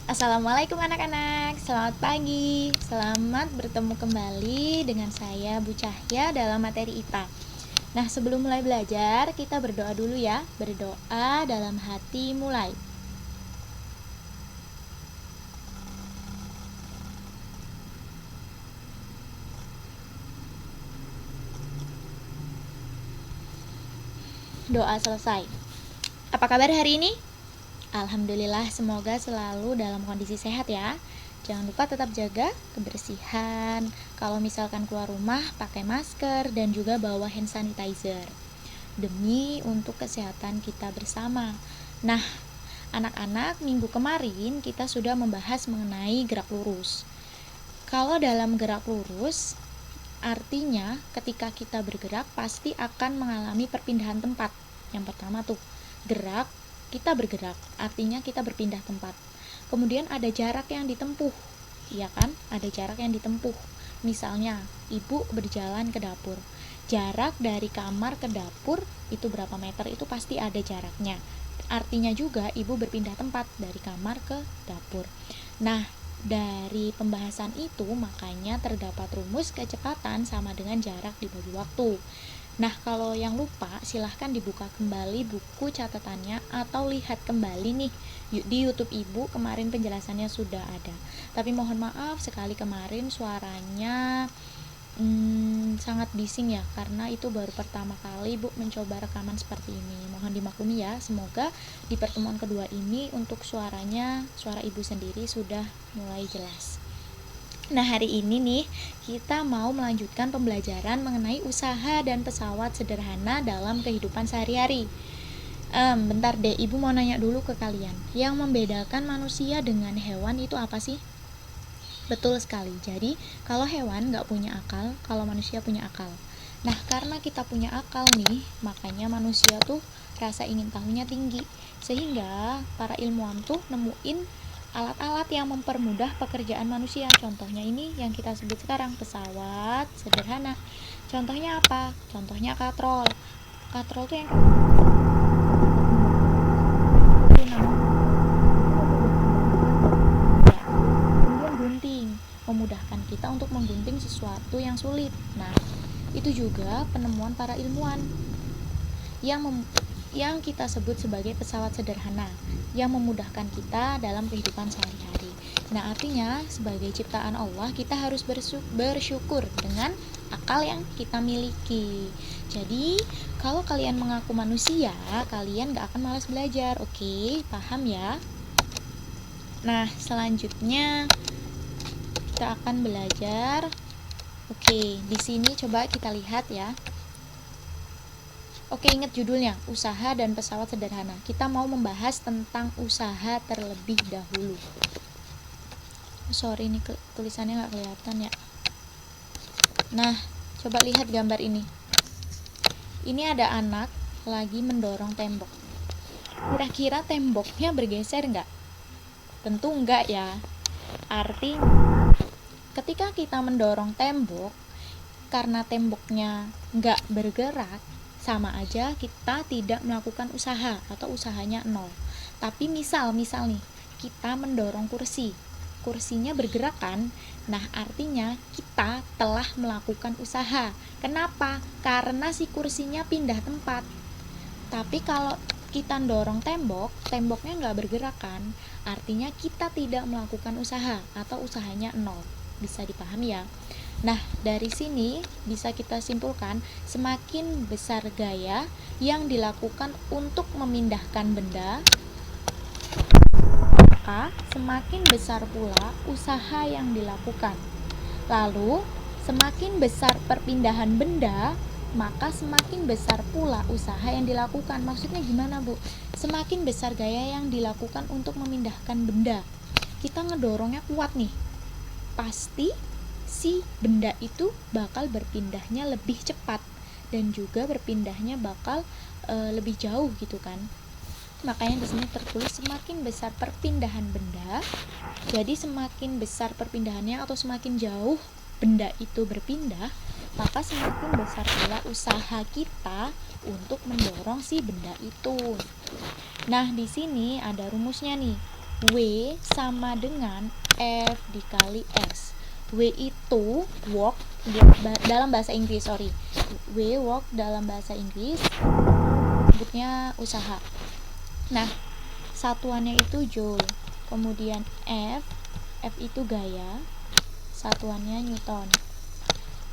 Assalamualaikum anak-anak, selamat pagi. Selamat bertemu kembali dengan saya Bu Cahya dalam materi IPA. Nah, sebelum mulai belajar, kita berdoa dulu ya. Berdoa dalam hati mulai. Doa selesai. Apa kabar hari ini? Alhamdulillah, semoga selalu dalam kondisi sehat ya. Jangan lupa tetap jaga kebersihan. Kalau misalkan keluar rumah, pakai masker dan juga bawa hand sanitizer demi untuk kesehatan kita bersama. Nah, anak-anak, minggu kemarin kita sudah membahas mengenai gerak lurus. Kalau dalam gerak lurus, artinya ketika kita bergerak pasti akan mengalami perpindahan tempat. Yang pertama tuh, gerak, kita bergerak, artinya kita berpindah tempat. Kemudian ada jarak yang ditempuh, ya kan? Ada jarak yang ditempuh. Misalnya, ibu berjalan ke dapur. Jarak dari kamar ke dapur itu berapa meter, itu pasti ada jaraknya. Artinya juga ibu berpindah tempat dari kamar ke dapur. Nah, dari pembahasan itu makanya terdapat rumus kecepatan sama dengan jarak dibagi waktu. Nah, kalau yang lupa silahkan dibuka kembali buku catatannya atau lihat kembali nih di YouTube Ibu, kemarin penjelasannya sudah ada. Tapi mohon maaf sekali kemarin suaranya sangat bising ya, karena itu baru pertama kali Ibu mencoba rekaman seperti ini. Mohon dimaklumi ya, semoga di pertemuan kedua ini untuk suara Ibu sendiri sudah mulai jelas. Nah, hari ini nih kita mau melanjutkan pembelajaran mengenai usaha dan pesawat sederhana dalam kehidupan sehari-hari. Bentar deh, Ibu mau nanya dulu ke kalian. Yang membedakan manusia dengan hewan itu apa sih? Betul sekali. Jadi, kalau hewan nggak punya akal, kalau manusia punya akal. Nah, karena kita punya akal nih, makanya manusia tuh rasa ingin tahunya tinggi. Sehingga para ilmuwan tuh nemuin alat-alat yang mempermudah pekerjaan manusia. Contohnya ini yang kita sebut sekarang, pesawat sederhana. Contohnya apa? Contohnya katrol. Katrol tuh yang kemudian gunting, memudahkan kita untuk menggunting sesuatu yang sulit. Nah, itu juga penemuan para ilmuwan yang kita sebut sebagai pesawat sederhana yang memudahkan kita dalam kehidupan sehari-hari. Nah, artinya sebagai ciptaan Allah kita harus bersyukur dengan akal yang kita miliki. Jadi, kalau kalian mengaku manusia, kalian gak akan malas belajar. Oke, paham ya? Nah, selanjutnya kita akan belajar. Oke, di sini coba kita lihat ya. Oke, ingat judulnya, usaha dan pesawat sederhana. Kita mau membahas tentang usaha terlebih dahulu. Sorry, ini tulisannya nggak kelihatan ya. Nah, coba lihat gambar ini. Ini ada anak lagi mendorong tembok. Kira-kira temboknya bergeser nggak? Tentu enggak ya. Artinya, ketika kita mendorong tembok, karena temboknya nggak bergerak, sama aja kita tidak melakukan usaha atau usahanya nol. Tapi misal nih, kita mendorong kursinya bergerak kan? Nah, artinya kita telah melakukan usaha. Kenapa? Karena si kursinya pindah tempat. Tapi kalau kita dorong temboknya nggak bergerak kan? Artinya kita tidak melakukan usaha atau usahanya nol. Bisa dipahami ya? Nah, dari sini bisa kita simpulkan semakin besar gaya yang dilakukan untuk memindahkan benda, maka semakin besar pula usaha yang dilakukan. Lalu, semakin besar perpindahan benda, maka semakin besar pula usaha yang dilakukan. Maksudnya gimana, Bu? Semakin besar gaya yang dilakukan untuk memindahkan benda. Kita ngedorongnya kuat nih. Pasti si benda itu bakal berpindahnya lebih cepat dan juga berpindahnya bakal lebih jauh gitu kan. Makanya di sini tertulis semakin besar perpindahan benda. Jadi semakin besar perpindahannya atau semakin jauh benda itu berpindah, maka semakin besar pula usaha kita untuk mendorong si benda itu. Nah, di sini ada rumusnya nih. W sama dengan F dikali S. W itu walk dalam bahasa Inggris, walk dalam bahasa Inggris disebutnya usaha. Nah, satuannya itu joule. Kemudian F itu gaya, satuannya newton.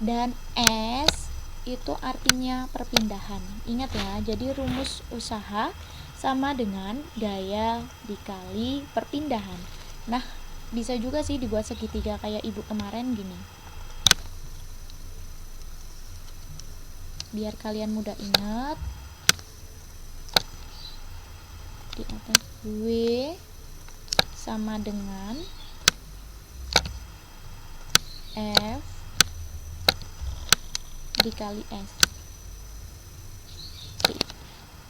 Dan S itu artinya perpindahan. Ingat ya, jadi rumus usaha sama dengan gaya dikali perpindahan. Nah, bisa juga sih dibuat segitiga kayak ibu kemarin gini. Biar kalian mudah ingat. Di atas W sama dengan F dikali S.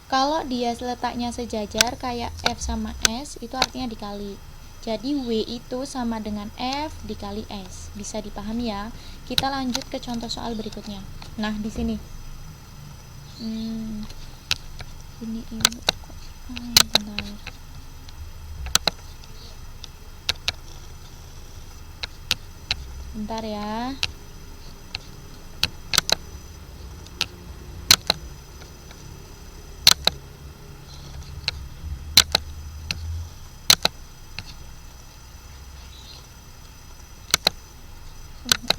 Kalau dia letaknya sejajar kayak F sama S, itu artinya dikali. Jadi W itu sama dengan F dikali S. Bisa dipahami ya. Kita lanjut ke contoh soal berikutnya. Nah, di sini. Ini bentar. Bentar ya.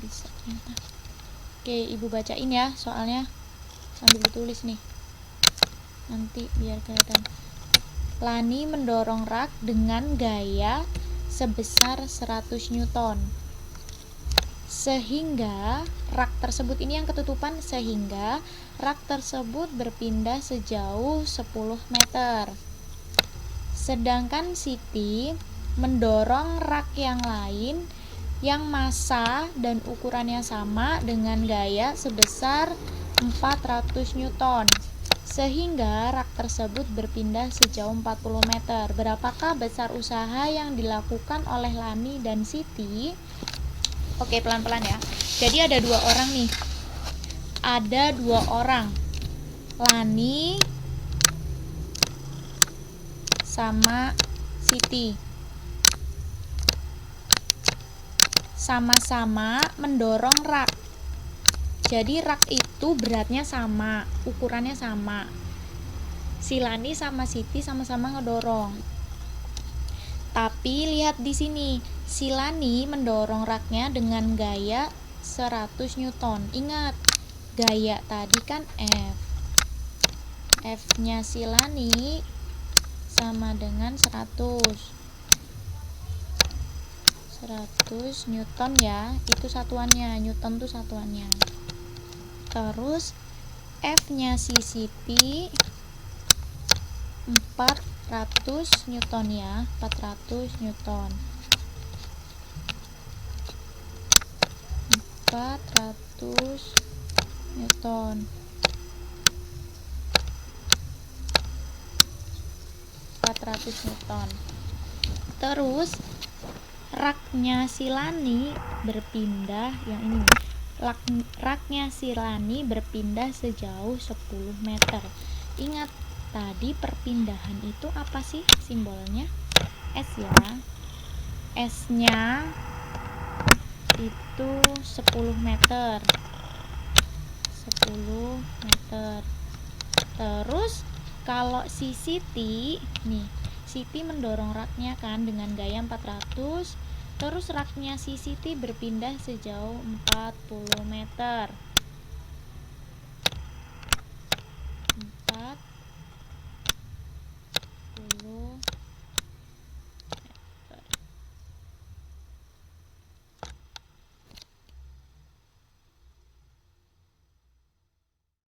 Bisa. Oke, ibu bacain ya soalnya sambil ditulis nih. Nanti biar kelihatan. Lani mendorong rak dengan gaya sebesar 100 Newton. Sehingga rak tersebut, ini yang ketutupan, sehingga rak tersebut berpindah sejauh 10 meter. Sedangkan Siti mendorong rak yang lain yang massa dan ukurannya sama dengan gaya sebesar 400 Newton. Sehingga rak tersebut berpindah sejauh 40 meter. Berapakah besar usaha yang dilakukan oleh Lani dan Siti? Oke, pelan-pelan ya. Jadi ada 2 orang nih. Ada 2 orang. Lani sama Siti. Sama-sama mendorong rak. Jadi rak itu beratnya sama, ukurannya sama. Si Lani sama Siti sama-sama ngedorong. Tapi lihat di sini, si Lani mendorong raknya dengan gaya 100 Newton. Ingat, gaya tadi kan F. F-nya si Lani sama dengan 100 Newton ya, itu satuannya, Newton tuh satuannya. Terus F-nya si Siti 400 Newton ya, 400 Newton. 400 Newton. 400 Newton. Terus raknya si Lani berpindah, yang ini, raknya si Lani berpindah sejauh 10 meter. Ingat, tadi perpindahan itu apa sih simbolnya? S ya. S-nya itu 10 meter. 10 meter. Terus kalau si Siti nih, Siti mendorong raknya kan dengan gaya 400. Terus raknya si Siti berpindah sejauh 40 meter.